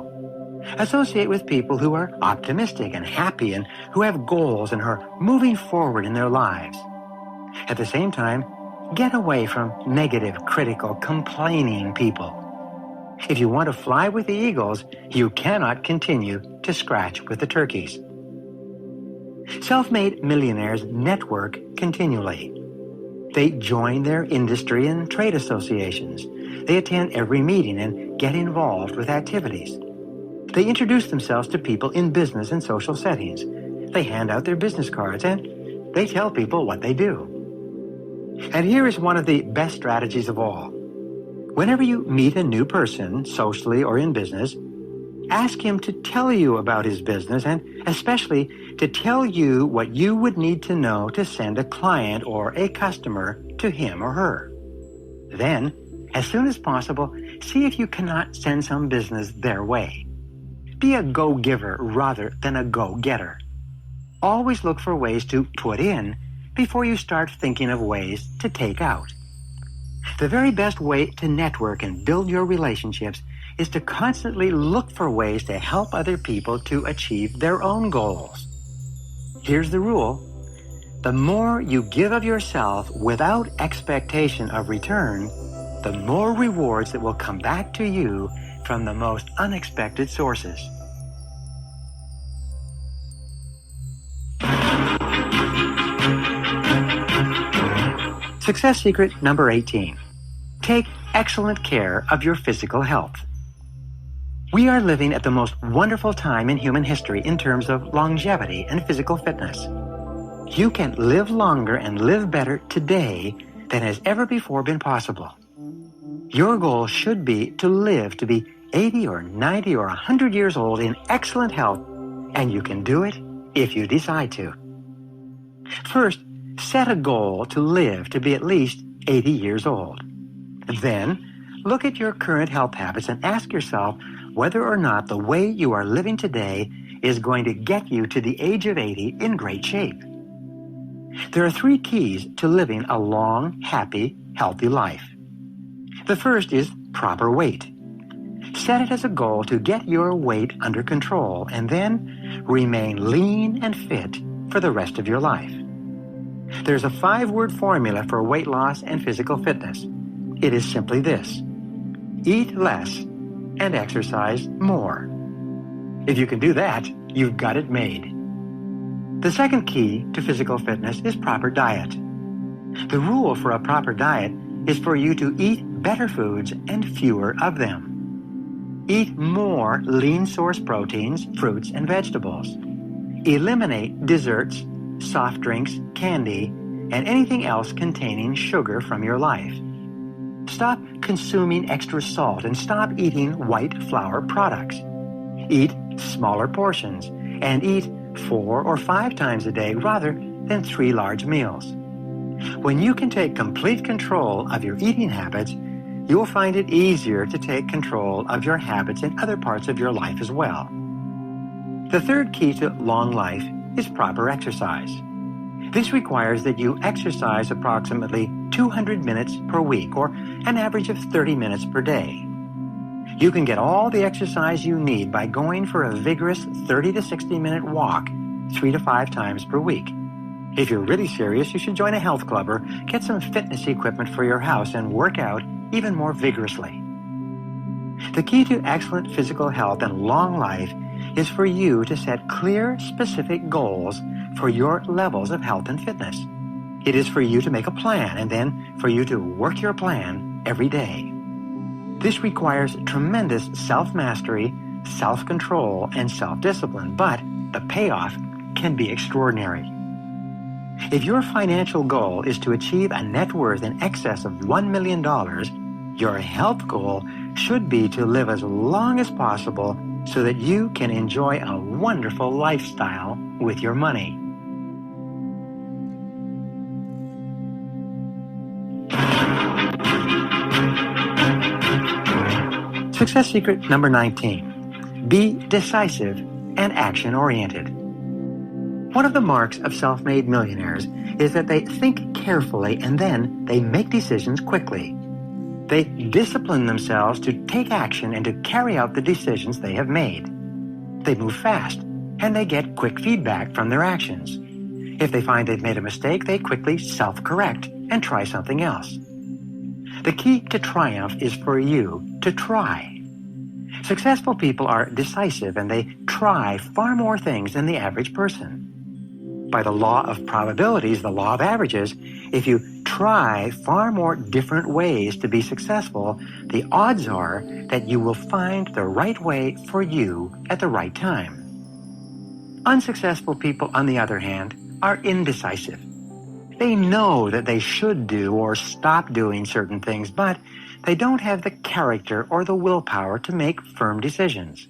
Associate with people who are optimistic and happy and who have goals and are moving forward in their lives. At the same time, get away from negative, critical, complaining people. If you want to fly with the eagles, you cannot continue to scratch with the turkeys. Self-made millionaires network continually. They join their industry and trade associations. They attend every meeting and get involved with activities. They introduce themselves to people in business and social settings. They hand out their business cards and they tell people what they do. And here is one of the best strategies of all. Whenever you meet a new person, socially or in business, ask him to tell you about his business and especially to tell you what you would need to know to send a client or a customer to him or her. Then, as soon as possible, see if you cannot send some business their way. Be a go-giver rather than a go-getter. Always look for ways to put in before you start thinking of ways to take out. The very best way to network and build your relationships is to constantly look for ways to help other people to achieve their own goals. Here's the rule. The more you give of yourself without expectation of return, the more rewards that will come back to you from the most unexpected sources. Success secret number 18. Take excellent care of your physical health. We are living at the most wonderful time in human history in terms of longevity and physical fitness. You can live longer and live better today than has ever before been possible. Your goal should be to live to be 80 or 90 or 100 years old in excellent health, and you can do it if you decide to. First, set a goal to live to be at least 80 years old. Then, look at your current health habits and ask yourself whether or not the way you are living today is going to get you to the age of 80 in great shape. There are 3 keys to living a long, happy, healthy life. The first is proper weight. Set it as a goal to get your weight under control and then remain lean and fit for the rest of your life. There's a 5-word formula for weight loss and physical fitness. It is simply this: eat less and exercise more. If you can do that, you've got it made. The second key to physical fitness is proper diet. The rule for a proper diet is for you to eat better foods and fewer of them. Eat more lean source proteins, fruits, and vegetables. Eliminate desserts, soft drinks, candy, and anything else containing sugar from your life. Stop consuming extra salt and stop eating white flour products. Eat smaller portions and eat 4 or 5 times a day rather than 3 large meals. When you can take complete control of your eating habits, you will find it easier to take control of your habits in other parts of your life as well. The third key to long life is proper exercise. This requires that you exercise approximately 200 minutes per week, or an average of 30 minutes per day. You can get all the exercise you need by going for a vigorous 30 to 60-minute walk 3 to 5 times per week. If you're really serious, you should join a health club or get some fitness equipment for your house and work out even more vigorously. The key to excellent physical health and long life is for you to set clear, specific goals for your levels of health and fitness. It is for you to make a plan and then for you to work your plan every day. This requires tremendous self-mastery, self-control, and self-discipline, but the payoff can be extraordinary. If your financial goal is to achieve a net worth in excess of $1 million, your health goal should be to live as long as possible so that you can enjoy a wonderful lifestyle with your money. Success secret number 19. Be decisive and action-oriented. One of the marks of self-made millionaires is that they think carefully and then they make decisions quickly. They discipline themselves to take action and to carry out the decisions they have made. They move fast and they get quick feedback from their actions. If they find they've made a mistake, they quickly self-correct and try something else. The key to triumph is for you to try. Successful people are decisive and they try far more things than the average person. By the law of probabilities, the law of averages, if you try far more different ways to be successful, the odds are that you will find the right way for you at the right time. Unsuccessful people, on the other hand, are indecisive. They know that they should do or stop doing certain things, but they don't have the character or the willpower to make firm decisions.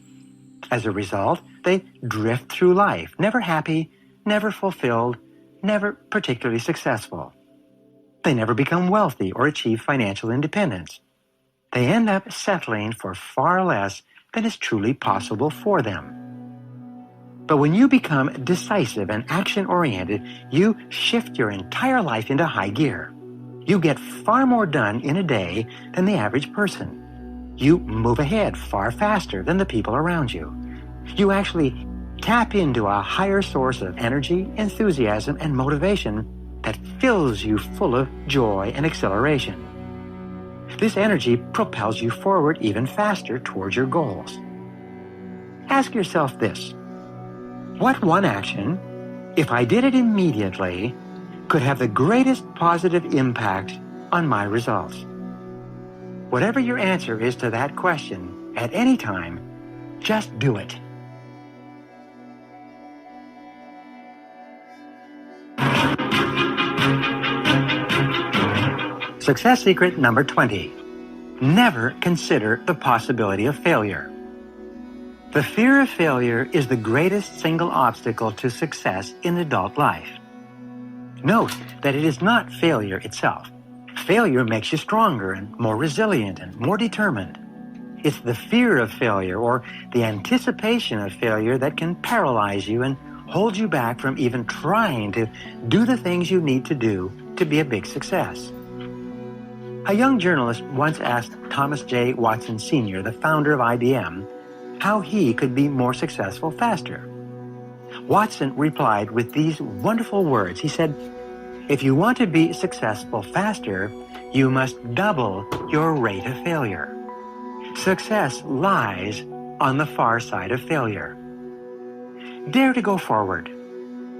As a result, they drift through life, never happy, never fulfilled, never particularly successful. They never become wealthy or achieve financial independence. They end up settling for far less than is truly possible for them. But when you become decisive and action-oriented, you shift your entire life into high gear. You get far more done in a day than the average person. You move ahead far faster than the people around you. You actually tap into a higher source of energy, enthusiasm, and motivation that fills you full of joy and exhilaration. This energy propels you forward even faster towards your goals. Ask yourself this: what one action, if I did it immediately, could have the greatest positive impact on my results? Whatever your answer is to that question at any time, just do it. Success secret number 20. Never consider the possibility of failure. The fear of failure is the greatest single obstacle to success in adult life. Note that it is not failure itself. Failure makes you stronger and more resilient and more determined. It's the fear of failure or the anticipation of failure that can paralyze you and hold you back from even trying to do the things you need to do to be a big success. A young journalist once asked Thomas J. Watson Sr., the founder of IBM, how he could be more successful faster. Watson replied with these wonderful words. He said, "If you want to be successful faster, you must double your rate of failure. Success lies on the far side of failure." Dare to go forward.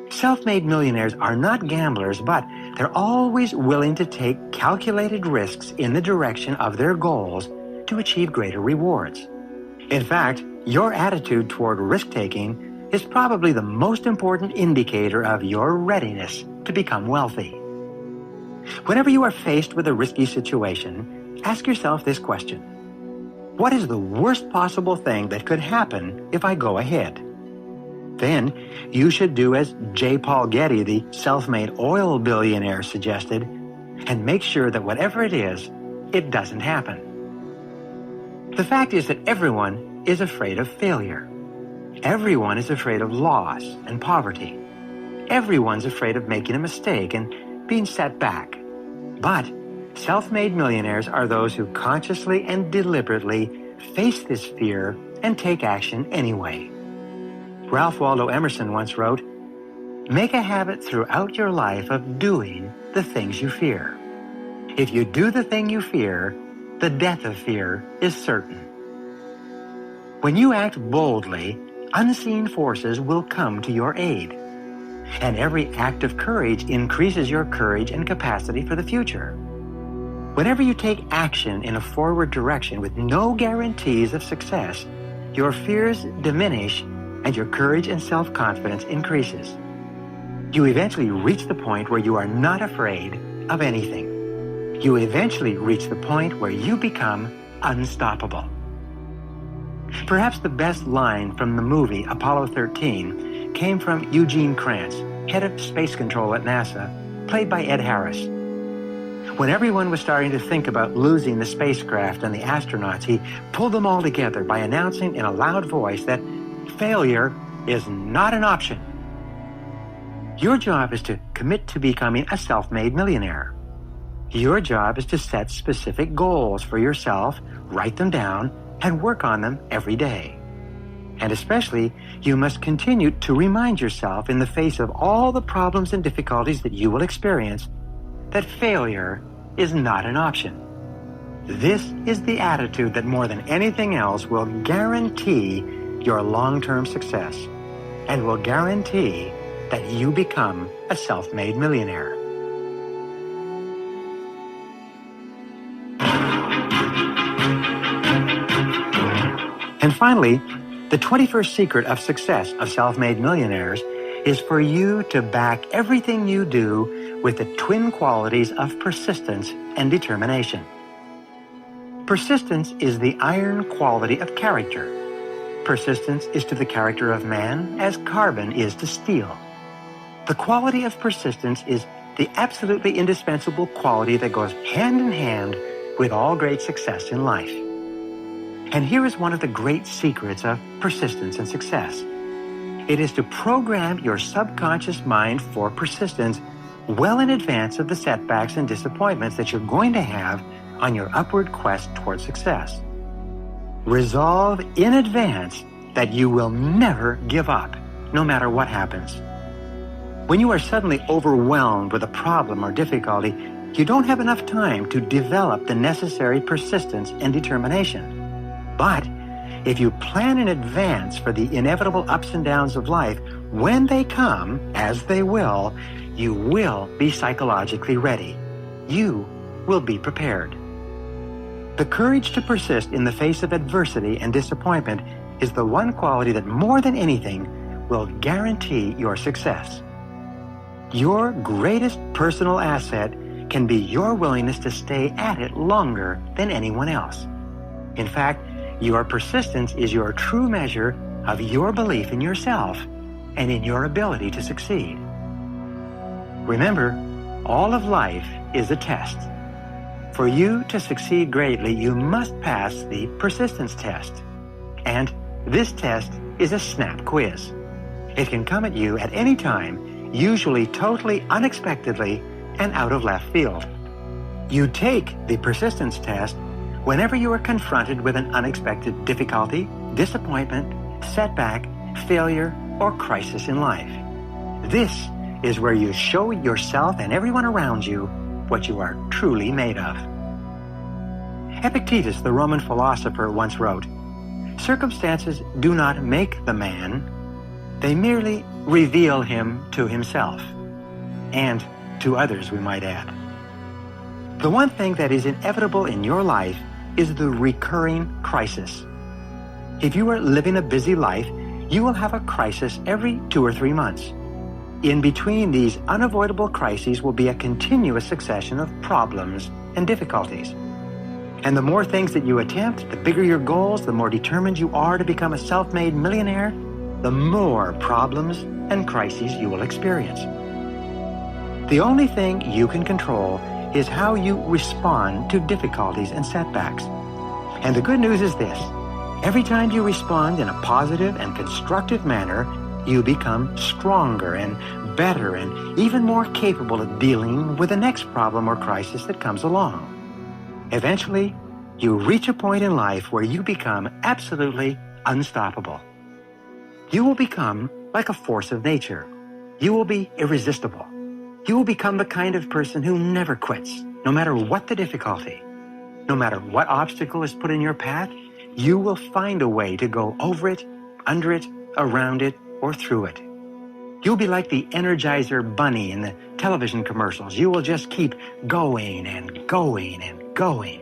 Self-made millionaires are not gamblers, but they're always willing to take calculated risks in the direction of their goals to achieve greater rewards. In fact, your attitude toward risk-taking is probably the most important indicator of your readiness to become wealthy. Whenever you are faced with a risky situation, ask yourself this question: what is the worst possible thing that could happen if I go ahead? Then you should do as J. Paul Getty, the self-made oil billionaire, suggested, and make sure that whatever it is, it doesn't happen. The fact is that everyone is afraid of failure. Everyone is afraid of loss and poverty. Everyone's afraid of making a mistake and being set back. But self-made millionaires are those who consciously and deliberately face this fear and take action anyway. Ralph Waldo Emerson once wrote, "Make a habit throughout your life of doing the things you fear. If you do the thing you fear, the death of fear is certain." When you act boldly, unseen forces will come to your aid. And every act of courage increases your courage and capacity for the future. Whenever you take action in a forward direction with no guarantees of success, your fears diminish and your courage and self-confidence increases. You eventually reach the point where you are not afraid of anything. You eventually reach the point where you become unstoppable. Perhaps the best line from the movie Apollo 13 came from Eugene Kranz, head of space control at NASA, played by Ed Harris. When everyone was starting to think about losing the spacecraft and the astronauts, he pulled them all together by announcing in a loud voice that failure is not an option. Your job is to commit to becoming a self-made millionaire. Your job is to set specific goals for yourself, write them down, and work on them every day. And especially, you must continue to remind yourself in the face of all the problems and difficulties that you will experience that failure is not an option. This is the attitude that more than anything else will guarantee your long-term success and will guarantee that you become a self-made millionaire. And finally, the 21st secret of success of self-made millionaires is for you to back everything you do with the twin qualities of persistence and determination. Persistence is the iron quality of character. Persistence is to the character of man as carbon is to steel. The quality of persistence is the absolutely indispensable quality that goes hand in hand with all great success in life. And here is one of the great secrets of persistence and success. It is to program your subconscious mind for persistence well in advance of the setbacks and disappointments that you're going to have on your upward quest toward success. Resolve in advance that you will never give up, no matter what happens. When you are suddenly overwhelmed with a problem or difficulty, you don't have enough time to develop the necessary persistence and determination. But if you plan in advance for the inevitable ups and downs of life, when they come, as they will, you will be psychologically ready. You will be prepared. The courage to persist in the face of adversity and disappointment is the one quality that more than anything will guarantee your success. Your greatest personal asset can be your willingness to stay at it longer than anyone else. In fact, your persistence is your true measure of your belief in yourself and in your ability to succeed. Remember, all of life is a test. For you to succeed greatly, you must pass the persistence test. And this test is a snap quiz. It can come at you at any time, usually totally unexpectedly and out of left field. You take the persistence test whenever you are confronted with an unexpected difficulty, disappointment, setback, failure, or crisis in life. This is where you show yourself and everyone around you what you are truly made of. Epictetus, the Roman philosopher, once wrote, "Circumstances do not make the man, they merely reveal him to himself, and to others, we might add." The one thing that is inevitable in your life is the recurring crisis. If you are living a busy life, you will have a crisis every 2 or 3 months. In between these unavoidable crises will be a continuous succession of problems and difficulties. And the more things that you attempt, the bigger your goals, the more determined you are to become a self-made millionaire, the more problems and crises you will experience. The only thing you can control is how you respond to difficulties and setbacks. And the good news is this: every time you respond in a positive and constructive manner, you become stronger and better and even more capable of dealing with the next problem or crisis that comes along. Eventually, you reach a point in life where you become absolutely unstoppable. You will become like a force of nature. You will be irresistible. You will become the kind of person who never quits, no matter what the difficulty. No matter what obstacle is put in your path, you will find a way to go over it, under it, around it, or through it. You'll be like the Energizer Bunny in the television commercials. You will just keep going and going and going.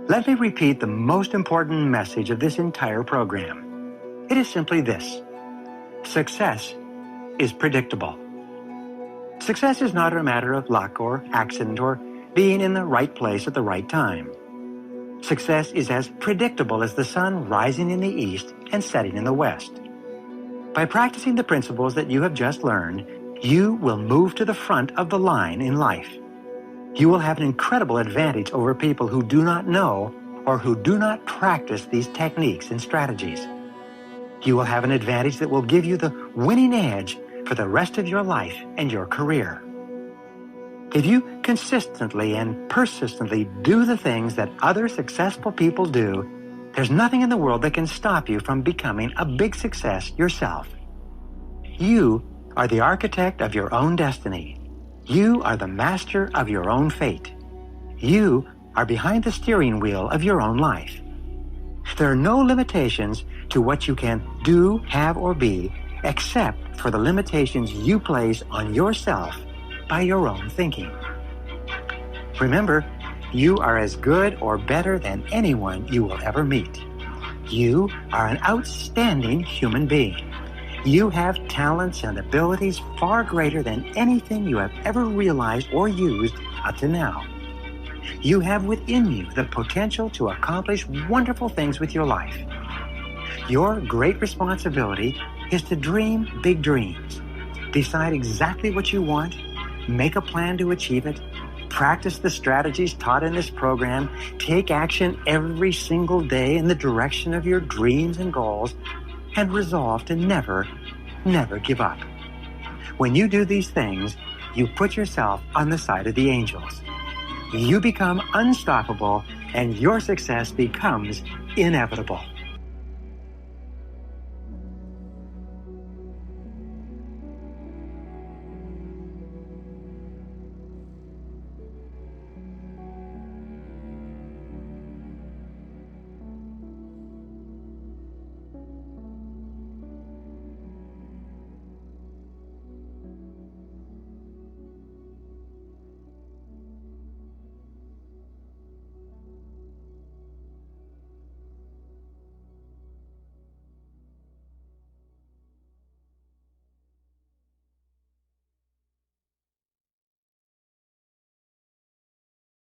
Let me repeat the most important message of this entire program. It is simply this: success is predictable. Success is not a matter of luck or accident or being in the right place at the right time. Success is as predictable as the sun rising in the east and setting in the west. By practicing the principles that you have just learned, you will move to the front of the line in life. You will have an incredible advantage over people who do not know or who do not practice these techniques and strategies. You will have an advantage that will give you the winning edge for the rest of your life and your career. If you consistently and persistently do the things that other successful people do, there's nothing in the world that can stop you from becoming a big success yourself. You are the architect of your own destiny. You are the master of your own fate. You are behind the steering wheel of your own life. There are no limitations to what you can do, have, or be, except for the limitations you place on yourself by your own thinking. Remember, you are as good or better than anyone you will ever meet. You are an outstanding human being. You have talents and abilities far greater than anything you have ever realized or used up to now. You have within you the potential to accomplish wonderful things with your life. Your great responsibility is to dream big dreams. Decide exactly what you want, make a plan to achieve it, practice the strategies taught in this program, take action every single day in the direction of your dreams and goals, and resolve to never give up. When you do these things, you put yourself on the side of the angels. You become unstoppable, and your success becomes inevitable.